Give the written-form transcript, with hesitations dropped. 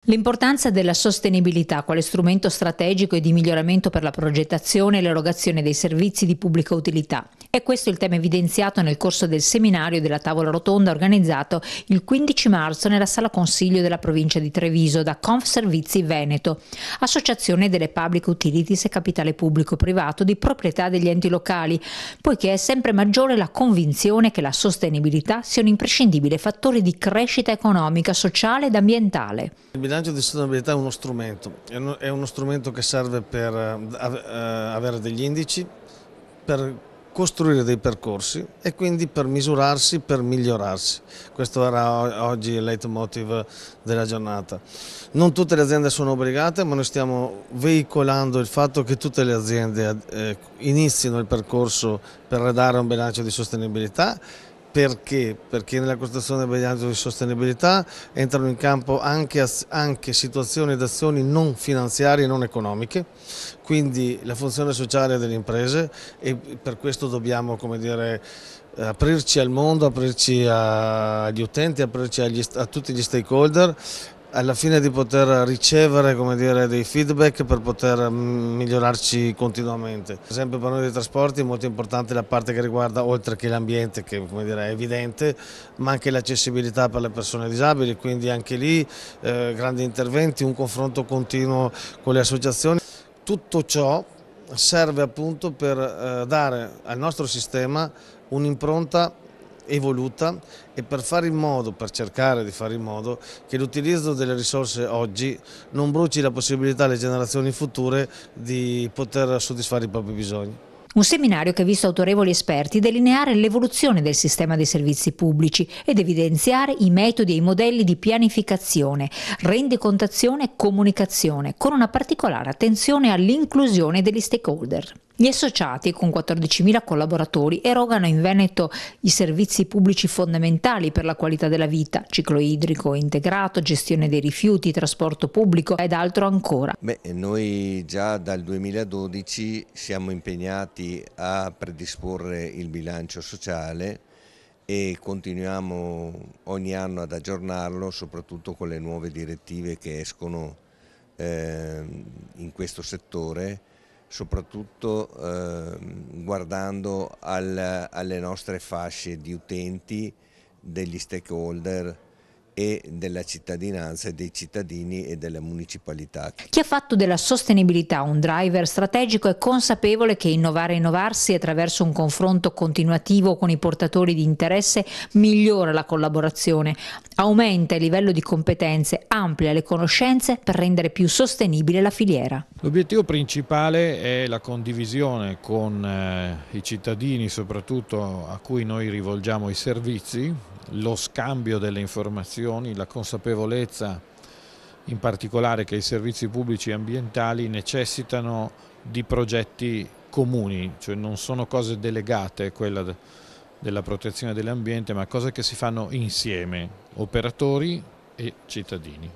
L'importanza della sostenibilità quale strumento strategico e di miglioramento per la progettazione e l'erogazione dei servizi di pubblica utilità. È questo il tema evidenziato nel corso del seminario della tavola rotonda organizzato il 15 marzo nella Sala Consiglio della provincia di Treviso da Confservizi Veneto, associazione delle public utilities e capitale pubblico-privato di proprietà degli enti locali, poiché è sempre maggiore la convinzione che la sostenibilità sia un imprescindibile fattore di crescita economica, sociale ed ambientale. Il bilancio di sostenibilità è uno strumento che serve per avere degli indici, per costruire dei percorsi e quindi per misurarsi, per migliorarsi. Questo era oggi il leitmotiv della giornata. Non tutte le aziende sono obbligate, ma noi stiamo veicolando il fatto che tutte le aziende inizino il percorso per redare un bilancio di sostenibilità. Perché? Perché nella costruzione del bilancio di sostenibilità entrano in campo anche situazioni ed azioni non finanziarie e non economiche, quindi la funzione sociale delle imprese, e per questo dobbiamo, come dire, aprirci al mondo, aprirci agli utenti, aprirci a tutti gli stakeholder, alla fine di poter ricevere, come dire, dei feedback per poter migliorarci continuamente. Per esempio per noi dei trasporti è molto importante la parte che riguarda, oltre che l'ambiente, che, come dire, è evidente, ma anche l'accessibilità per le persone disabili, quindi anche lì grandi interventi, un confronto continuo con le associazioni. Tutto ciò serve appunto per dare al nostro sistema un'impronta evoluta e per cercare di fare in modo che l'utilizzo delle risorse oggi non bruci la possibilità alle generazioni future di poter soddisfare i propri bisogni. Un seminario che ha visto autorevoli esperti delineare l'evoluzione del sistema dei servizi pubblici ed evidenziare i metodi e i modelli di pianificazione, rendicontazione e comunicazione, con una particolare attenzione all'inclusione degli stakeholder. Gli associati, con 14.000 collaboratori, erogano in Veneto i servizi pubblici fondamentali per la qualità della vita, ciclo idrico integrato, gestione dei rifiuti, trasporto pubblico ed altro ancora. Noi già dal 2012 siamo impegnati a predisporre il bilancio sociale e continuiamo ogni anno ad aggiornarlo, soprattutto con le nuove direttive che escono in questo settore, soprattutto guardando alle nostre fasce di utenti, degli stakeholder e della cittadinanza, dei cittadini e delle municipalità. Chi ha fatto della sostenibilità un driver strategico è consapevole che innovare e innovarsi attraverso un confronto continuativo con i portatori di interesse migliora la collaborazione, aumenta il livello di competenze, amplia le conoscenze per rendere più sostenibile la filiera. L'obiettivo principale è la condivisione con i cittadini, soprattutto a cui noi rivolgiamo i servizi, lo scambio delle informazioni, la consapevolezza in particolare che i servizi pubblici ambientali necessitano di progetti comuni, cioè non sono cose delegate, quella della protezione dell'ambiente, ma cose che si fanno insieme, operatori e cittadini.